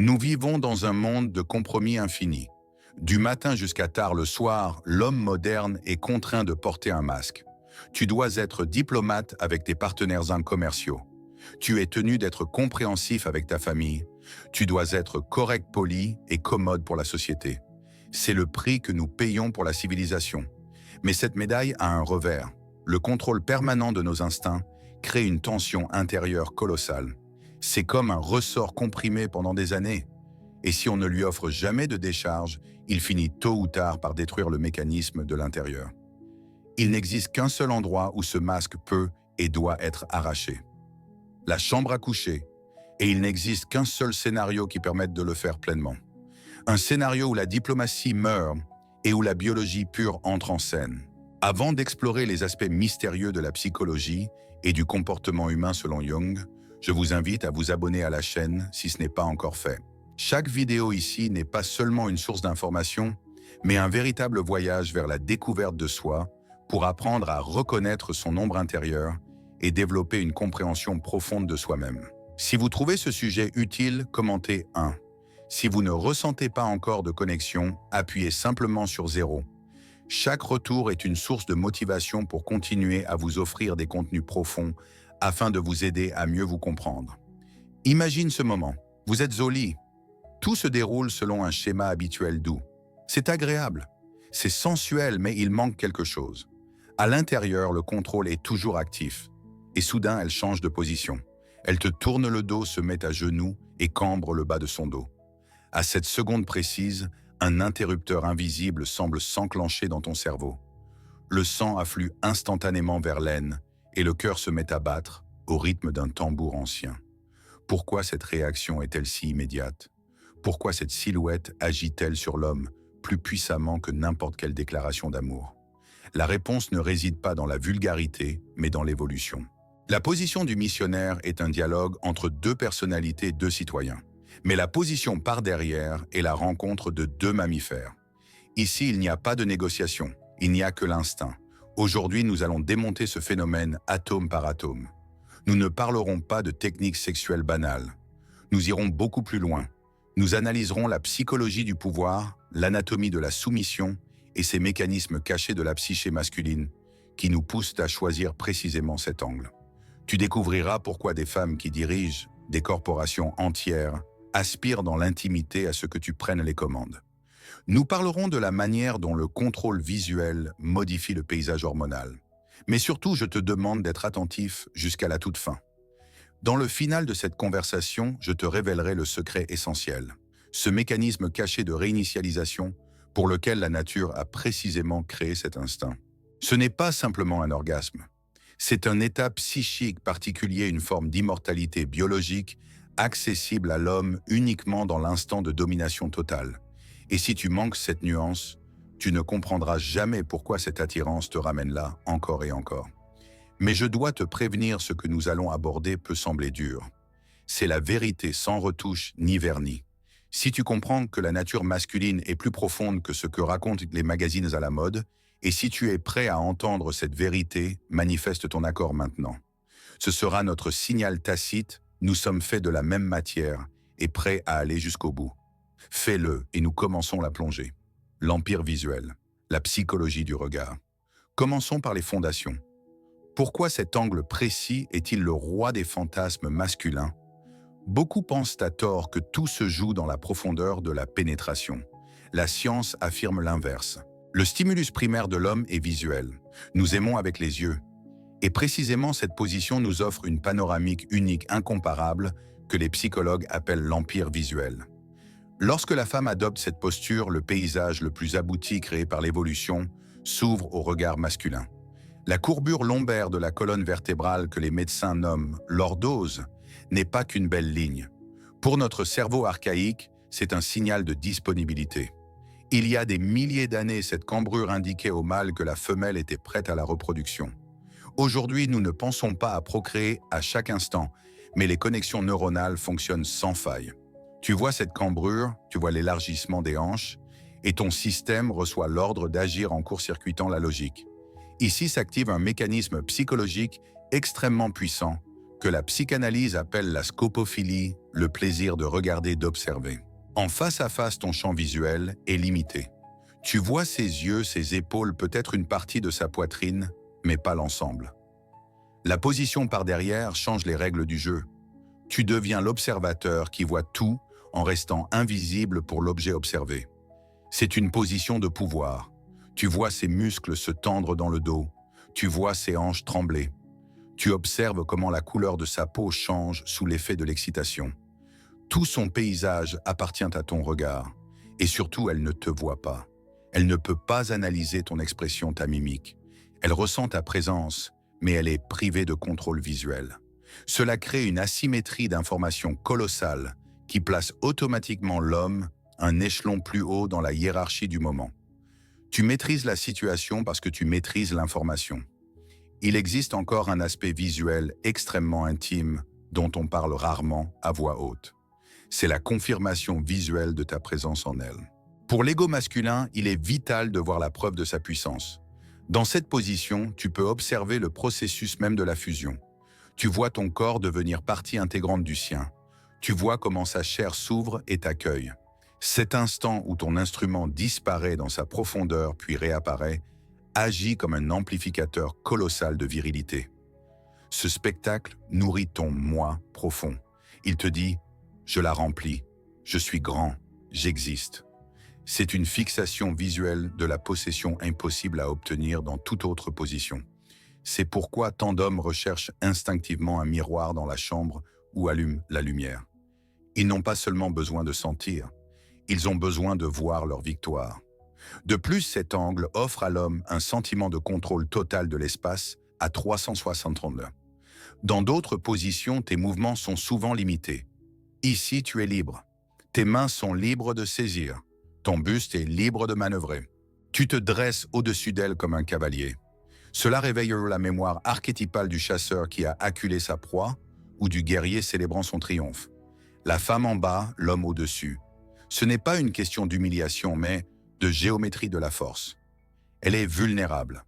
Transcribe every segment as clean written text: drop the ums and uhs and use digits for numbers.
Nous vivons dans un monde de compromis infinis. Du matin jusqu'à tard le soir, l'homme moderne est contraint de porter un masque. Tu dois être diplomate avec tes partenaires commerciaux. Tu es tenu d'être compréhensif avec ta famille. Tu dois être correct, poli et commode pour la société. C'est le prix que nous payons pour la civilisation. Mais cette médaille a un revers. Le contrôle permanent de nos instincts crée une tension intérieure colossale. C'est comme un ressort comprimé pendant des années. Et si on ne lui offre jamais de décharge, il finit tôt ou tard par détruire le mécanisme de l'intérieur. Il n'existe qu'un seul endroit où ce masque peut et doit être arraché. La chambre à coucher. Et il n'existe qu'un seul scénario qui permette de le faire pleinement. Un scénario où la diplomatie meurt et où la biologie pure entre en scène. Avant d'explorer les aspects mystérieux de la psychologie et du comportement humain selon Jung, je vous invite à vous abonner à la chaîne si ce n'est pas encore fait. Chaque vidéo ici n'est pas seulement une source d'information, mais un véritable voyage vers la découverte de soi pour apprendre à reconnaître son ombre intérieure et développer une compréhension profonde de soi-même. Si vous trouvez ce sujet utile, commentez 1. Si vous ne ressentez pas encore de connexion, appuyez simplement sur 0. Chaque retour est une source de motivation pour continuer à vous offrir des contenus profonds afin de vous aider à mieux vous comprendre. Imagine ce moment. Vous êtes au lit. Tout se déroule selon un schéma habituel doux. C'est agréable. C'est sensuel, mais il manque quelque chose. À l'intérieur, le contrôle est toujours actif. Et soudain, elle change de position. Elle te tourne le dos, se met à genoux et cambre le bas de son dos. À cette seconde précise, un interrupteur invisible semble s'enclencher dans ton cerveau. Le sang afflue instantanément vers l'aine et le cœur se met à battre au rythme d'un tambour ancien. Pourquoi cette réaction est-elle si immédiate? Pourquoi cette silhouette agit-elle sur l'homme plus puissamment que n'importe quelle déclaration d'amour? La réponse ne réside pas dans la vulgarité, mais dans l'évolution. La position du missionnaire est un dialogue entre deux personnalités, deux citoyens. Mais la position par derrière est la rencontre de deux mammifères. Ici, il n'y a pas de négociation, il n'y a que l'instinct. Aujourd'hui, nous allons démonter ce phénomène atome par atome. Nous ne parlerons pas de techniques sexuelles banales. Nous irons beaucoup plus loin. Nous analyserons la psychologie du pouvoir, l'anatomie de la soumission et ces mécanismes cachés de la psyché masculine qui nous poussent à choisir précisément cet angle. Tu découvriras pourquoi des femmes qui dirigent des corporations entières aspirent dans l'intimité à ce que tu prennes les commandes. Nous parlerons de la manière dont le contrôle visuel modifie le paysage hormonal. Mais surtout, je te demande d'être attentif jusqu'à la toute fin. Dans le final de cette conversation, je te révélerai le secret essentiel, ce mécanisme caché de réinitialisation pour lequel la nature a précisément créé cet instinct. Ce n'est pas simplement un orgasme. C'est un état psychique particulier, une forme d'immortalité biologique accessible à l'homme uniquement dans l'instant de domination totale. Et si tu manques cette nuance, tu ne comprendras jamais pourquoi cette attirance te ramène là encore et encore. Mais je dois te prévenir, ce que nous allons aborder peut sembler dur. C'est la vérité sans retouche ni vernis. Si tu comprends que la nature masculine est plus profonde que ce que racontent les magazines à la mode, et si tu es prêt à entendre cette vérité, manifeste ton accord maintenant. Ce sera notre signal tacite, nous sommes faits de la même matière et prêts à aller jusqu'au bout. Fais-le et nous commençons la plongée. L'empire visuel, la psychologie du regard. Commençons par les fondations. Pourquoi cet angle précis est-il le roi des fantasmes masculins? Beaucoup pensent à tort que tout se joue dans la profondeur de la pénétration. La science affirme l'inverse. Le stimulus primaire de l'homme est visuel. Nous aimons avec les yeux. Et précisément cette position nous offre une panoramique unique, incomparable, que les psychologues appellent l'empire visuel. Lorsque la femme adopte cette posture, le paysage le plus abouti créé par l'évolution s'ouvre au regard masculin. La courbure lombaire de la colonne vertébrale que les médecins nomment lordose n'est pas qu'une belle ligne. Pour notre cerveau archaïque, c'est un signal de disponibilité. Il y a des milliers d'années, cette cambrure indiquait au mâle que la femelle était prête à la reproduction. Aujourd'hui, nous ne pensons pas à procréer à chaque instant, mais les connexions neuronales fonctionnent sans faille. Tu vois cette cambrure, tu vois l'élargissement des hanches, et ton système reçoit l'ordre d'agir en court-circuitant la logique. Ici s'active un mécanisme psychologique extrêmement puissant, que la psychanalyse appelle la scopophilie, le plaisir de regarder, d'observer. En face à face, ton champ visuel est limité. Tu vois ses yeux, ses épaules, peut-être une partie de sa poitrine, mais pas l'ensemble. La position par derrière change les règles du jeu. Tu deviens l'observateur qui voit tout en restant invisible pour l'objet observé. C'est une position de pouvoir. Tu vois ses muscles se tendre dans le dos. Tu vois ses hanches trembler. Tu observes comment la couleur de sa peau change sous l'effet de l'excitation. Tout son paysage appartient à ton regard. Et surtout, elle ne te voit pas. Elle ne peut pas analyser ton expression, ta mimique. Elle ressent ta présence, mais elle est privée de contrôle visuel. Cela crée une asymétrie d'informations colossale qui place automatiquement l'homme un échelon plus haut dans la hiérarchie du moment. Tu maîtrises la situation parce que tu maîtrises l'information. Il existe encore un aspect visuel extrêmement intime dont on parle rarement à voix haute. C'est la confirmation visuelle de ta présence en elle. Pour l'ego masculin, il est vital de voir la preuve de sa puissance. Dans cette position, tu peux observer le processus même de la fusion. Tu vois ton corps devenir partie intégrante du sien. Tu vois comment sa chair s'ouvre et t'accueille. Cet instant où ton instrument disparaît dans sa profondeur puis réapparaît, agit comme un amplificateur colossal de virilité. Ce spectacle nourrit ton moi profond. Il te dit « Je la remplis, je suis grand, j'existe ». C'est une fixation visuelle de la possession impossible à obtenir dans toute autre position. C'est pourquoi tant d'hommes recherchent instinctivement un miroir dans la chambre ou allument la lumière. Ils n'ont pas seulement besoin de sentir, ils ont besoin de voir leur victoire. De plus, cet angle offre à l'homme un sentiment de contrôle total de l'espace à 360 degrés. Dans d'autres positions, tes mouvements sont souvent limités. Ici, tu es libre. Tes mains sont libres de saisir. Ton buste est libre de manœuvrer. Tu te dresses au-dessus d'elle comme un cavalier. Cela réveille la mémoire archétypale du chasseur qui a acculé sa proie ou du guerrier célébrant son triomphe. La femme en bas, l'homme au-dessus. Ce n'est pas une question d'humiliation, mais de géométrie de la force. Elle est vulnérable.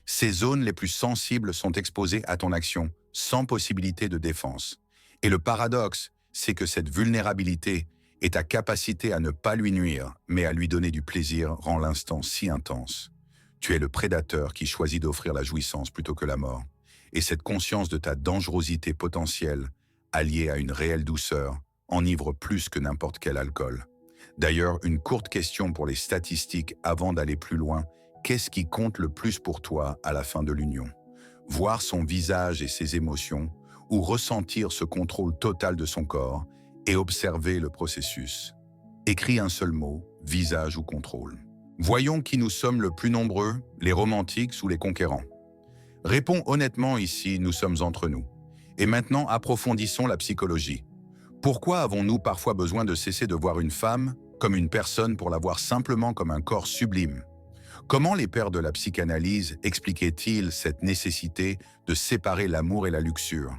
Ses zones les plus sensibles sont exposées à ton action, sans possibilité de défense. Et le paradoxe, c'est que cette vulnérabilité et ta capacité à ne pas lui nuire, mais à lui donner du plaisir, rend l'instant si intense. Tu es le prédateur qui choisit d'offrir la jouissance plutôt que la mort. Et cette conscience de ta dangerosité potentielle, alliée à une réelle douceur, enivre plus que n'importe quel alcool. D'ailleurs, une courte question pour les statistiques avant d'aller plus loin. Qu'est-ce qui compte le plus pour toi à la fin de l'union? Voir son visage et ses émotions, ou ressentir ce contrôle total de son corps et observer le processus. Écris un seul mot, visage ou contrôle. Voyons qui nous sommes le plus nombreux, les romantiques ou les conquérants. Réponds honnêtement ici, nous sommes entre nous. Et maintenant, approfondissons la psychologie. Pourquoi avons-nous parfois besoin de cesser de voir une femme comme une personne pour la voir simplement comme un corps sublime? Comment les pères de la psychanalyse expliquaient-ils cette nécessité de séparer l'amour et la luxure?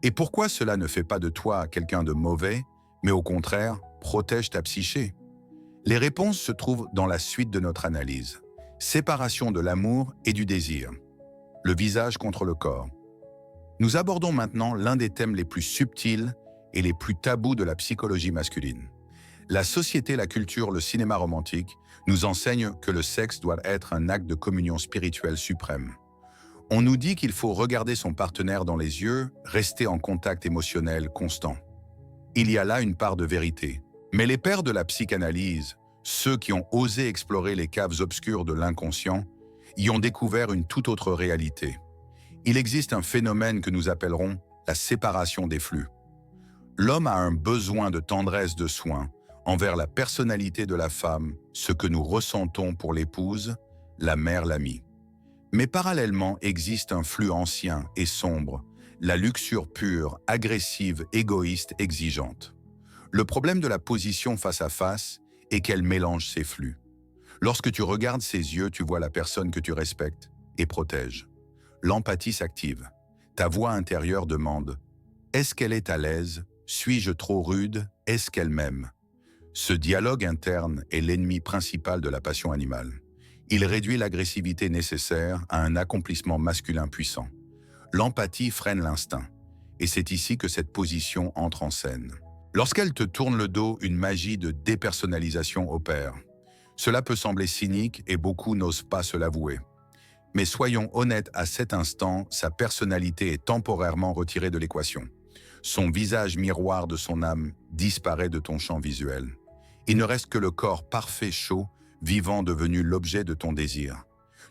Et pourquoi cela ne fait pas de toi quelqu'un de mauvais, mais au contraire, protège ta psyché? Les réponses se trouvent dans la suite de notre analyse. Séparation de l'amour et du désir. Le visage contre le corps. Nous abordons maintenant l'un des thèmes les plus subtils et les plus tabous de la psychologie masculine. La société, la culture, le cinéma romantique nous enseignent que le sexe doit être un acte de communion spirituelle suprême. On nous dit qu'il faut regarder son partenaire dans les yeux, rester en contact émotionnel constant. Il y a là une part de vérité. Mais les pères de la psychanalyse, ceux qui ont osé explorer les caves obscures de l'inconscient, y ont découvert une toute autre réalité. Il existe un phénomène que nous appellerons la séparation des flux. L'homme a un besoin de tendresse, de soin, envers la personnalité de la femme, ce que nous ressentons pour l'épouse, la mère, l'amie. Mais parallèlement existe un flux ancien et sombre, la luxure pure, agressive, égoïste, exigeante. Le problème de la position face à face est qu'elle mélange ces flux. Lorsque tu regardes ses yeux, tu vois la personne que tu respectes et protèges. L'empathie s'active. Ta voix intérieure demande « Est-ce qu'elle est à l'aise? Suis-je trop rude? Est-ce qu'elle m'aime ?» Ce dialogue interne est l'ennemi principal de la passion animale. Il réduit l'agressivité nécessaire à un accomplissement masculin puissant. L'empathie freine l'instinct. et c'est ici que cette position entre en scène. Lorsqu'elle te tourne le dos, une magie de dépersonnalisation opère. Cela peut sembler cynique et beaucoup n'osent pas se l'avouer. Mais soyons honnêtes, à cet instant, sa personnalité est temporairement retirée de l'équation. Son visage miroir de son âme disparaît de ton champ visuel. Il ne reste que le corps parfait, chaud, vivant, devenu l'objet de ton désir.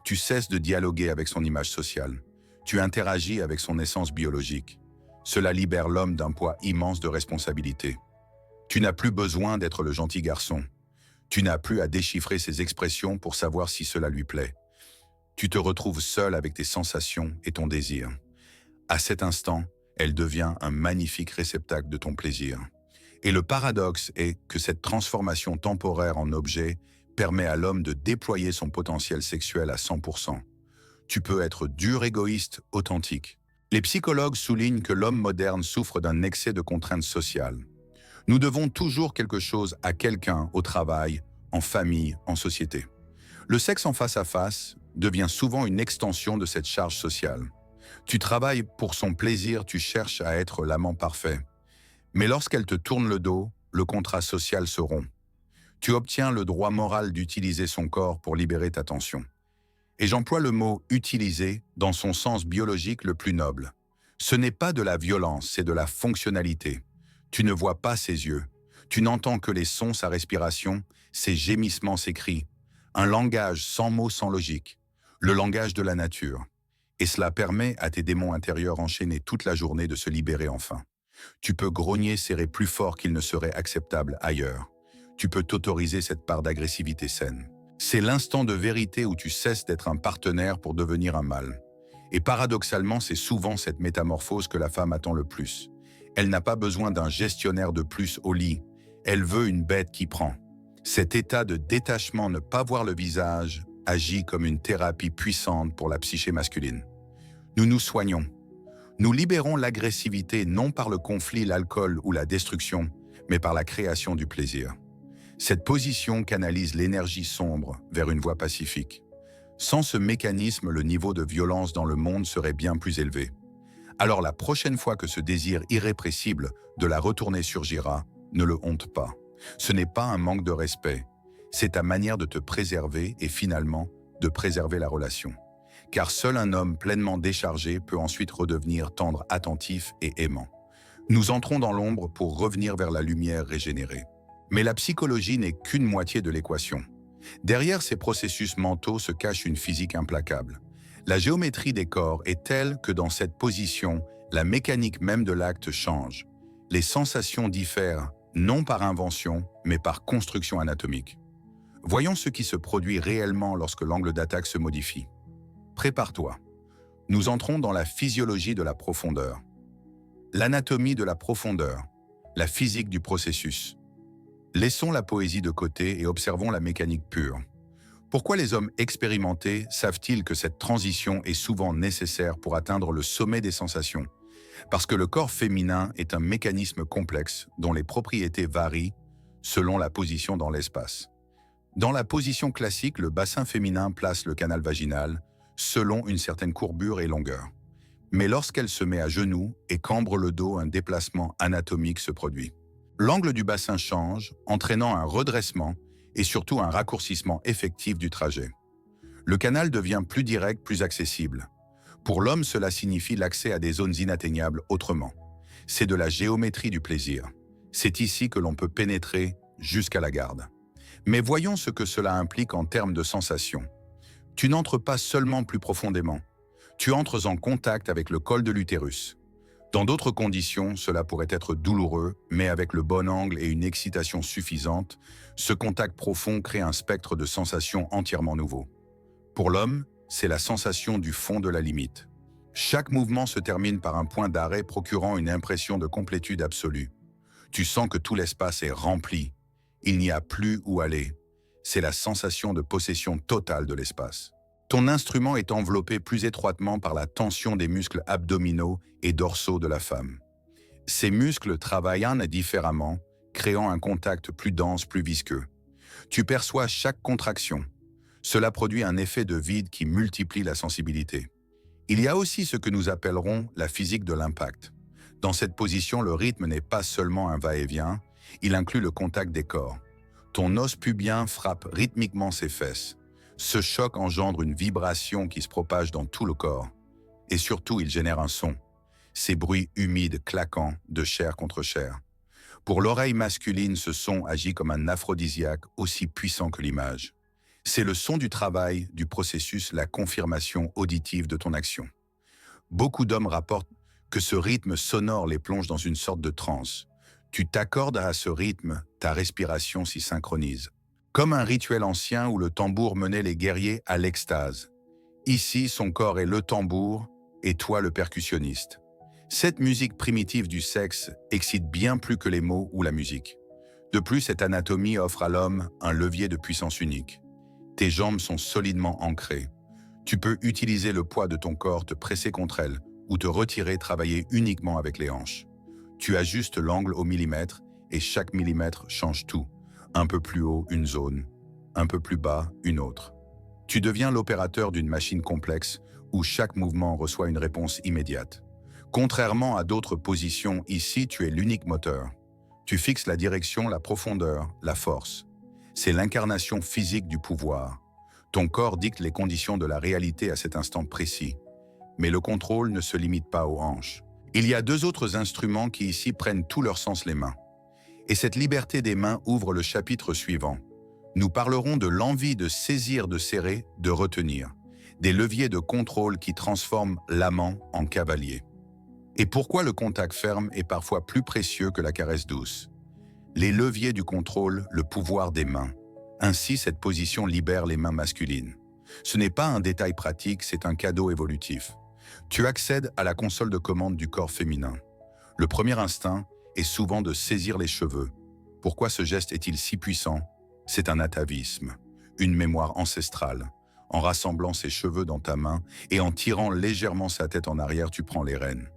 Tu cesses de dialoguer avec son image sociale. Tu interagis avec son essence biologique. Cela libère l'homme d'un poids immense de responsabilité. Tu n'as plus besoin d'être le gentil garçon. Tu n'as plus à déchiffrer ses expressions pour savoir si cela lui plaît. Tu te retrouves seul avec tes sensations et ton désir. À cet instant, elle devient un magnifique réceptacle de ton plaisir. Et le paradoxe est que cette transformation temporaire en objet permet à l'homme de déployer son potentiel sexuel à 100%. Tu peux être dur, égoïste, authentique. Les psychologues soulignent que l'homme moderne souffre d'un excès de contraintes sociales. Nous devons toujours quelque chose à quelqu'un au travail, en famille, en société. Le sexe en face à face devient souvent une extension de cette charge sociale. Tu travailles pour son plaisir, tu cherches à être l'amant parfait. Mais lorsqu'elle te tourne le dos, le contrat social se rompt. Tu obtiens le droit moral d'utiliser son corps pour libérer ta tension. Et j'emploie le mot « utiliser » dans son sens biologique le plus noble. Ce n'est pas de la violence, c'est de la fonctionnalité. Tu ne vois pas ses yeux. Tu n'entends que les sons, sa respiration, ses gémissements, ses cris. Un langage sans mots, sans logique. Le langage de la nature. Et cela permet à tes démons intérieurs enchaînés toute la journée de se libérer enfin. Tu peux grogner, serrer plus fort qu'il ne serait acceptable ailleurs. Tu peux t'autoriser cette part d'agressivité saine. C'est l'instant de vérité où tu cesses d'être un partenaire pour devenir un mâle. Et paradoxalement, c'est souvent cette métamorphose que la femme attend le plus. Elle n'a pas besoin d'un gestionnaire de plus au lit. Elle veut une bête qui prend. Cet état de détachement, ne pas voir le visage, agit comme une thérapie puissante pour la psyché masculine. Nous nous soignons. Nous libérons l'agressivité non par le conflit, l'alcool ou la destruction, mais par la création du plaisir. Cette position canalise l'énergie sombre vers une voie pacifique. Sans ce mécanisme, le niveau de violence dans le monde serait bien plus élevé. Alors la prochaine fois que ce désir irrépressible de la retourner surgira, ne le honte pas. Ce n'est pas un manque de respect, c'est ta manière de te préserver et finalement de préserver la relation. Car seul un homme pleinement déchargé peut ensuite redevenir tendre, attentif et aimant. Nous entrons dans l'ombre pour revenir vers la lumière régénérée. Mais la psychologie n'est qu'une moitié de l'équation. Derrière ces processus mentaux se cache une physique implacable. La géométrie des corps est telle que dans cette position, la mécanique même de l'acte change. Les sensations diffèrent, non par invention, mais par construction anatomique. Voyons ce qui se produit réellement lorsque l'angle d'attaque se modifie. Prépare-toi. Nous entrons dans la physiologie de la profondeur. L'anatomie de la profondeur, la physique du processus. Laissons la poésie de côté et observons la mécanique pure. Pourquoi les hommes expérimentés savent-ils que cette transition est souvent nécessaire pour atteindre le sommet des sensations? Parce que le corps féminin est un mécanisme complexe dont les propriétés varient selon la position dans l'espace. Dans la position classique, le bassin féminin place le canal vaginal selon une certaine courbure et longueur. Mais lorsqu'elle se met à genoux et cambre le dos, un déplacement anatomique se produit. L'angle du bassin change, entraînant un redressement et surtout un raccourcissement effectif du trajet. Le canal devient plus direct, plus accessible. Pour l'homme, cela signifie l'accès à des zones inatteignables autrement. C'est de la géométrie du plaisir. C'est ici que l'on peut pénétrer jusqu'à la garde. Mais voyons ce que cela implique en termes de sensations. Tu n'entres pas seulement plus profondément. Tu entres en contact avec le col de l'utérus. Dans d'autres conditions, cela pourrait être douloureux, mais avec le bon angle et une excitation suffisante, ce contact profond crée un spectre de sensations entièrement nouveau. Pour l'homme, c'est la sensation du fond de la limite. Chaque mouvement se termine par un point d'arrêt procurant une impression de complétude absolue. Tu sens que tout l'espace est rempli. Il n'y a plus où aller. C'est la sensation de possession totale de l'espace. Ton instrument est enveloppé plus étroitement par la tension des muscles abdominaux et dorsaux de la femme. Ces muscles travaillent différemment, créant un contact plus dense, plus visqueux. Tu perçois chaque contraction. Cela produit un effet de vide qui multiplie la sensibilité. Il y a aussi ce que nous appellerons la physique de l'impact. Dans cette position, le rythme n'est pas seulement un va-et-vient, il inclut le contact des corps. Ton os pubien frappe rythmiquement ses fesses. Ce choc engendre une vibration qui se propage dans tout le corps. Et surtout, il génère un son. Ces bruits humides, claquants, de chair contre chair. Pour l'oreille masculine, ce son agit comme un aphrodisiaque aussi puissant que l'image. C'est le son du travail, du processus, la confirmation auditive de ton action. Beaucoup d'hommes rapportent que ce rythme sonore les plonge dans une sorte de transe. Tu t'accordes à ce rythme, ta respiration s'y synchronise. Comme un rituel ancien où le tambour menait les guerriers à l'extase. Ici, son corps est le tambour et toi le percussionniste. Cette musique primitive du sexe excite bien plus que les mots ou la musique. De plus, cette anatomie offre à l'homme un levier de puissance unique. Tes jambes sont solidement ancrées. Tu peux utiliser le poids de ton corps, te presser contre elles ou te retirer, travailler uniquement avec les hanches. Tu ajustes l'angle au millimètre et chaque millimètre change tout. Un peu plus haut, une zone. Un peu plus bas, une autre. Tu deviens l'opérateur d'une machine complexe où chaque mouvement reçoit une réponse immédiate. Contrairement à d'autres positions, ici, tu es l'unique moteur. Tu fixes la direction, la profondeur, la force. C'est l'incarnation physique du pouvoir. Ton corps dicte les conditions de la réalité à cet instant précis. Mais le contrôle ne se limite pas aux hanches. Il y a deux autres instruments qui ici prennent tout leur sens, les mains. Et cette liberté des mains ouvre le chapitre suivant. Nous parlerons de l'envie de saisir, de serrer, de retenir. Des leviers de contrôle qui transforment l'amant en cavalier. Et pourquoi le contact ferme est parfois plus précieux que la caresse douce. Les leviers du contrôle, le pouvoir des mains. Ainsi, cette position libère les mains masculines. Ce n'est pas un détail pratique, c'est un cadeau évolutif. Tu accèdes à la console de commande du corps féminin. Le premier instinct est souvent de saisir les cheveux. Pourquoi ce geste est-il si puissant? C'est un atavisme, une mémoire ancestrale. En rassemblant ses cheveux dans ta main et en tirant légèrement sa tête en arrière, tu prends les rênes.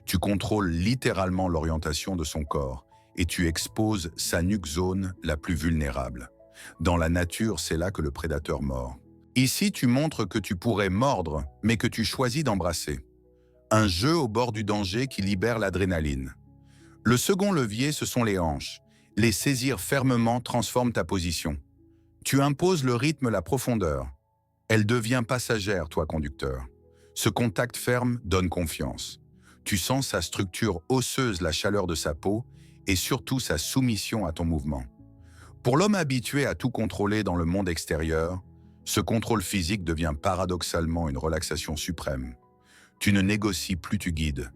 Tu contrôles littéralement l'orientation de son corps et tu exposes sa nuque zone la plus vulnérable. Dans la nature, c'est là que le prédateur mord. Ici, tu montres que tu pourrais mordre, mais que tu choisis d'embrasser. Un jeu au bord du danger qui libère l'adrénaline. Le second levier, ce sont les hanches. Les saisir fermement transforme ta position. Tu imposes le rythme, la profondeur. Elle devient passagère, toi conducteur. Ce contact ferme donne confiance. Tu sens sa structure osseuse, la chaleur de sa peau et surtout sa soumission à ton mouvement. Pour l'homme habitué à tout contrôler dans le monde extérieur, ce contrôle physique devient paradoxalement une relaxation suprême. Tu ne négocies plus, tu guides.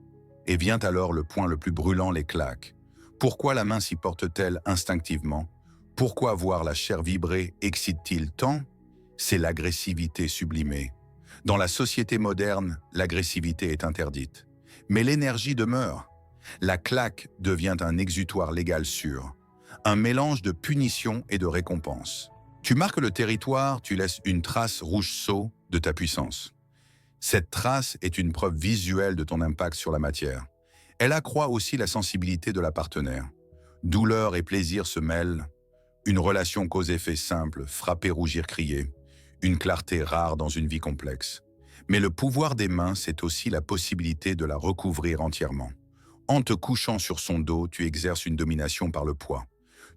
Et vient alors le point le plus brûlant, les claques. Pourquoi la main s'y porte-t-elle instinctivement? Pourquoi voir la chair vibrer excite-t-il tant? C'est l'agressivité sublimée. Dans la société moderne, l'agressivité est interdite. Mais l'énergie demeure. La claque devient un exutoire légal sûr. Un mélange de punition et de récompense. Tu marques le territoire, tu laisses une trace rouge sceau de ta puissance. Cette trace est une preuve visuelle de ton impact sur la matière. Elle accroît aussi la sensibilité de la partenaire. Douleur et plaisir se mêlent. Une relation cause-effet simple, frapper, rougir, crier. Une clarté rare dans une vie complexe. Mais le pouvoir des mains, c'est aussi la possibilité de la recouvrir entièrement. En te couchant sur son dos, tu exerces une domination par le poids.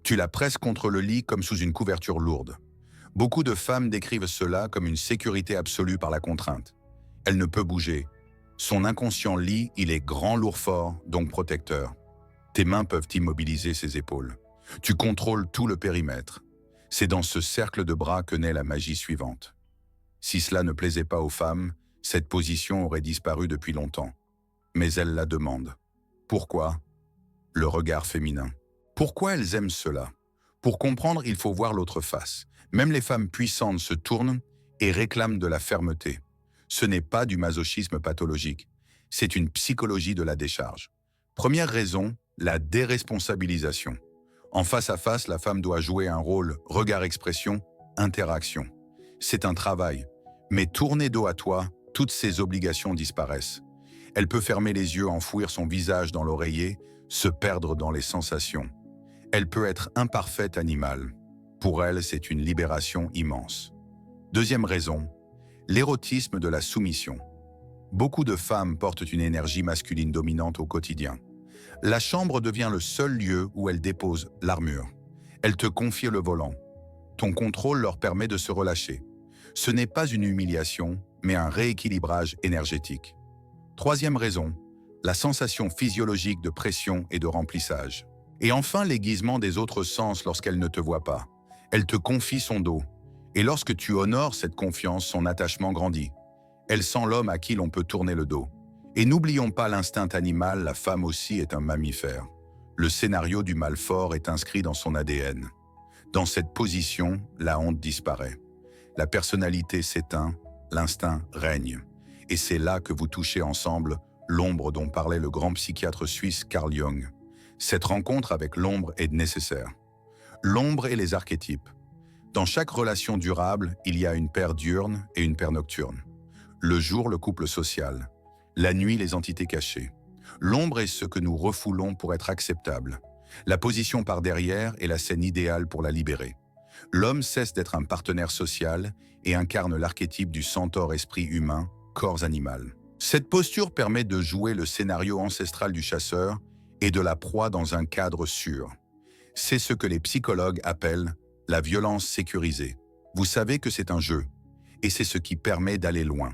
Tu la presses contre le lit comme sous une couverture lourde. Beaucoup de femmes décrivent cela comme une sécurité absolue par la contrainte. Elle ne peut bouger. Son inconscient lit, il est grand, lourd, fort, donc protecteur. Tes mains peuvent immobiliser ses épaules. Tu contrôles tout le périmètre. C'est dans ce cercle de bras que naît la magie suivante. Si cela ne plaisait pas aux femmes, cette position aurait disparu depuis longtemps. Mais elles la demandent. Pourquoi? Le regard féminin. Pourquoi elles aiment cela? Pour comprendre, il faut voir l'autre face. Même les femmes puissantes se tournent et réclament de la fermeté. Ce n'est pas du masochisme pathologique, c'est une psychologie de la décharge. Première raison, la déresponsabilisation. En face à face, la femme doit jouer un rôle regard-expression, interaction. C'est un travail, mais tourner dos à toi, toutes ses obligations disparaissent. Elle peut fermer les yeux, enfouir son visage dans l'oreiller, se perdre dans les sensations. Elle peut être imparfaite animale. Pour elle, c'est une libération immense. Deuxième raison, l'érotisme de la soumission. Beaucoup de femmes portent une énergie masculine dominante au quotidien. La chambre devient le seul lieu où elle dépose l'armure. Elle te confie le volant. Ton contrôle leur permet de se relâcher. Ce n'est pas une humiliation, mais un rééquilibrage énergétique. Troisième raison, la sensation physiologique de pression et de remplissage. Et enfin, l'aiguisement des autres sens lorsqu'elle ne te voit pas. Elle te confie son dos. Et lorsque tu honores cette confiance, son attachement grandit. Elle sent l'homme à qui l'on peut tourner le dos. Et n'oublions pas l'instinct animal, la femme aussi est un mammifère. Le scénario du mal fort est inscrit dans son ADN. Dans cette position, la honte disparaît. La personnalité s'éteint, l'instinct règne. Et c'est là que vous touchez ensemble l'ombre dont parlait le grand psychiatre suisse Carl Jung. Cette rencontre avec l'ombre est nécessaire. L'ombre et les archétypes. Dans chaque relation durable, il y a une paire diurne et une paire nocturne. Le jour, le couple social. La nuit, les entités cachées. L'ombre est ce que nous refoulons pour être acceptable. La position par derrière est la scène idéale pour la libérer. L'homme cesse d'être un partenaire social et incarne l'archétype du centaure esprit humain, corps animal. Cette posture permet de jouer le scénario ancestral du chasseur et de la proie dans un cadre sûr. C'est ce que les psychologues appellent la violence sécurisée. Vous savez que c'est un jeu, et c'est ce qui permet d'aller loin.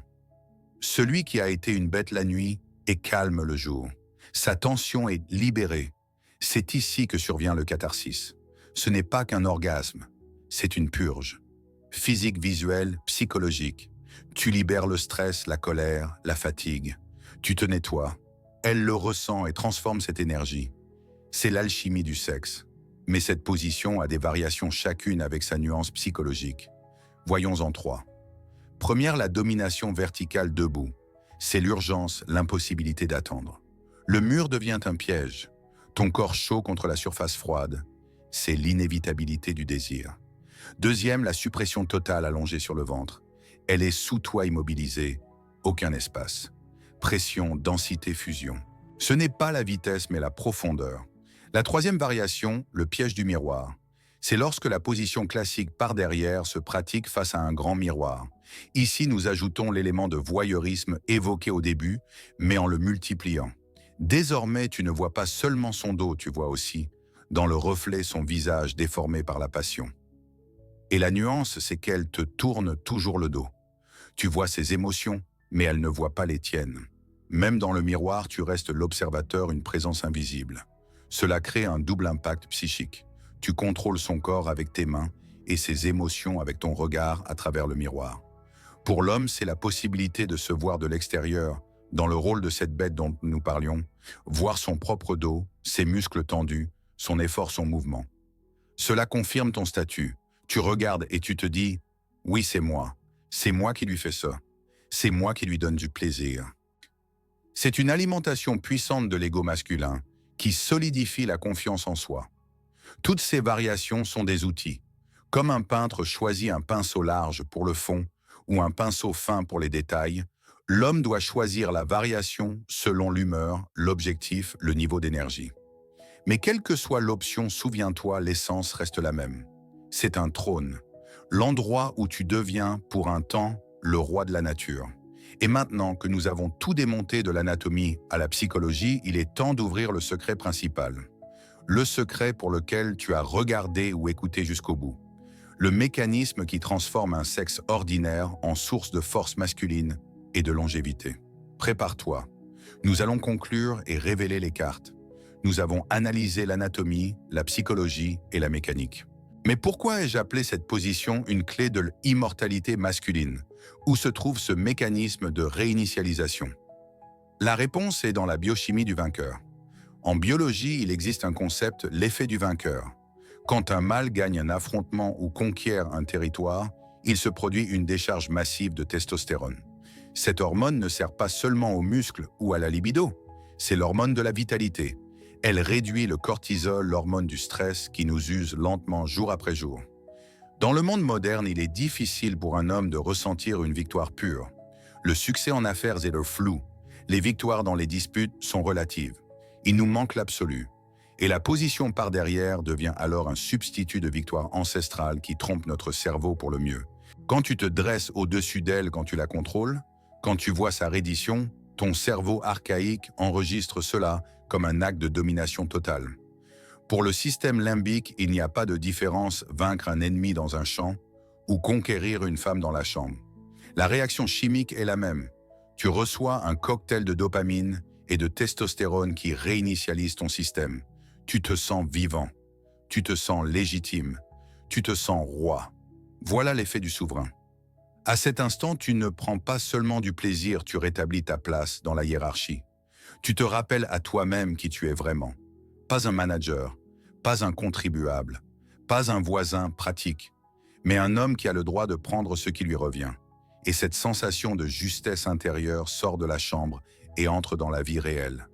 Celui qui a été une bête la nuit est calme le jour. Sa tension est libérée. C'est ici que survient le catharsis. Ce n'est pas qu'un orgasme, c'est une purge. Physique, visuelle, psychologique. Tu libères le stress, la colère, la fatigue. Tu te nettoies. Elle le ressent et transforme cette énergie. C'est l'alchimie du sexe. Mais cette position a des variations chacune avec sa nuance psychologique. Voyons-en trois. Première, la domination verticale debout. C'est l'urgence, l'impossibilité d'attendre. Le mur devient un piège. Ton corps chaud contre la surface froide. C'est l'inévitabilité du désir. Deuxième, la suppression totale allongée sur le ventre. Elle est sous toi immobilisée, aucun espace. Pression, densité, fusion. Ce n'est pas la vitesse mais la profondeur. La troisième variation, le piège du miroir. C'est lorsque la position classique par derrière se pratique face à un grand miroir. Ici, nous ajoutons l'élément de voyeurisme évoqué au début, mais en le multipliant. Désormais, tu ne vois pas seulement son dos, tu vois aussi, dans le reflet, son visage déformé par la passion. Et la nuance, c'est qu'elle te tourne toujours le dos. Tu vois ses émotions, mais elle ne voit pas les tiennes. Même dans le miroir, tu restes l'observateur, une présence invisible. Cela crée un double impact psychique. Tu contrôles son corps avec tes mains et ses émotions avec ton regard à travers le miroir. Pour l'homme, c'est la possibilité de se voir de l'extérieur, dans le rôle de cette bête dont nous parlions, voir son propre dos, ses muscles tendus, son effort, son mouvement. Cela confirme ton statut. Tu regardes et tu te dis « Oui, c'est moi qui lui fais ça. C'est moi qui lui donne du plaisir. » C'est une alimentation puissante de l'ego masculin qui solidifie la confiance en soi. Toutes ces variations sont des outils. Comme un peintre choisit un pinceau large pour le fond ou un pinceau fin pour les détails, l'homme doit choisir la variation selon l'humeur, l'objectif, le niveau d'énergie. Mais quelle que soit l'option, souviens-toi, l'essence reste la même. C'est un trône, l'endroit où tu deviens, pour un temps, le roi de la nature. Et maintenant que nous avons tout démonté de l'anatomie à la psychologie, il est temps d'ouvrir le secret principal. Le secret pour lequel tu as regardé ou écouté jusqu'au bout. Le mécanisme qui transforme un sexe ordinaire en source de force masculine et de longévité. Prépare-toi. Nous allons conclure et révéler les cartes. Nous avons analysé l'anatomie, la psychologie et la mécanique. Mais pourquoi ai-je appelé cette position une clé de l'immortalité masculine? Où se trouve ce mécanisme de réinitialisation? La réponse est dans la biochimie du vainqueur. En biologie, il existe un concept, l'effet du vainqueur. Quand un mâle gagne un affrontement ou conquiert un territoire, il se produit une décharge massive de testostérone. Cette hormone ne sert pas seulement aux muscles ou à la libido, c'est l'hormone de la vitalité. Elle réduit le cortisol, l'hormone du stress qui nous use lentement jour après jour. Dans le monde moderne, il est difficile pour un homme de ressentir une victoire pure. Le succès en affaires est le flou. Les victoires dans les disputes sont relatives. Il nous manque l'absolu. Et la position par derrière devient alors un substitut de victoire ancestrale qui trompe notre cerveau pour le mieux. Quand tu te dresses au-dessus d'elle quand tu la contrôles, quand tu vois sa reddition, Ton cerveau archaïque enregistre cela comme un acte de domination totale. Pour le système limbique, il n'y a pas de différence vaincre un ennemi dans un champ ou conquérir une femme dans la chambre. La réaction chimique est la même. Tu reçois un cocktail de dopamine et de testostérone qui réinitialise ton système. Tu te sens vivant. Tu te sens légitime. Tu te sens roi. Voilà l'effet du souverain. À cet instant, tu ne prends pas seulement du plaisir, tu rétablis ta place dans la hiérarchie. Tu te rappelles à toi-même qui tu es vraiment. Pas un manager, pas un contribuable, pas un voisin pratique, mais un homme qui a le droit de prendre ce qui lui revient. Et cette sensation de justesse intérieure sort de la chambre et entre dans la vie réelle.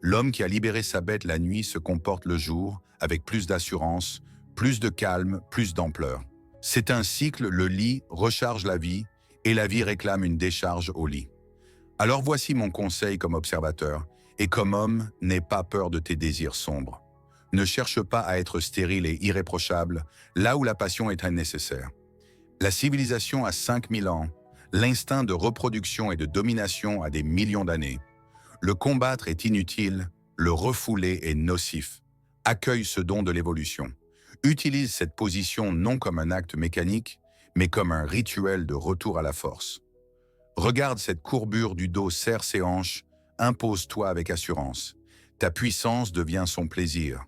L'homme qui a libéré sa bête la nuit se comporte le jour avec plus d'assurance, plus de calme, plus d'ampleur. C'est un cycle, le lit recharge la vie et la vie réclame une décharge au lit. Alors voici mon conseil comme observateur, et comme homme, n'aie pas peur de tes désirs sombres. Ne cherche pas à être stérile et irréprochable, là où la passion est nécessaire. La civilisation a 5000 ans, l'instinct de reproduction et de domination a des millions d'années. Le combattre est inutile, le refouler est nocif. Accueille ce don de l'évolution. Utilise cette position non comme un acte mécanique, mais comme un rituel de retour à la force. Regarde cette courbure du dos, serre ses hanches, impose-toi avec assurance. Ta puissance devient son plaisir.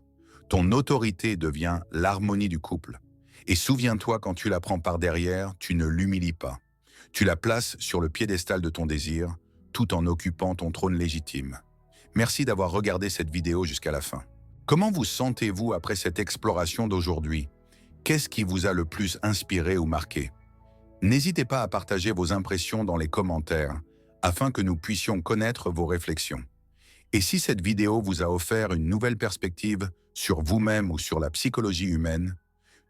Ton autorité devient l'harmonie du couple. Et souviens-toi, quand tu la prends par derrière, tu ne l'humilies pas. Tu la places sur le piédestal de ton désir, tout en occupant ton trône légitime. Merci d'avoir regardé cette vidéo jusqu'à la fin. Comment vous sentez-vous après cette exploration d'aujourd'hui? Qu'est-ce qui vous a le plus inspiré ou marqué? N'hésitez pas à partager vos impressions dans les commentaires, afin que nous puissions connaître vos réflexions. Et si cette vidéo vous a offert une nouvelle perspective sur vous-même ou sur la psychologie humaine,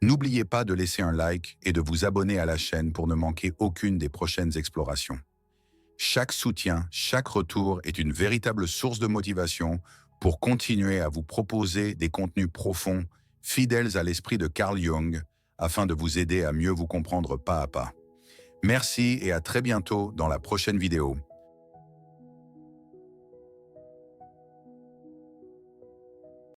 n'oubliez pas de laisser un like et de vous abonner à la chaîne pour ne manquer aucune des prochaines explorations. Chaque soutien, chaque retour est une véritable source de motivation pour continuer à vous proposer des contenus profonds, fidèles à l'esprit de Carl Jung, afin de vous aider à mieux vous comprendre pas à pas. Merci et à très bientôt dans la prochaine vidéo.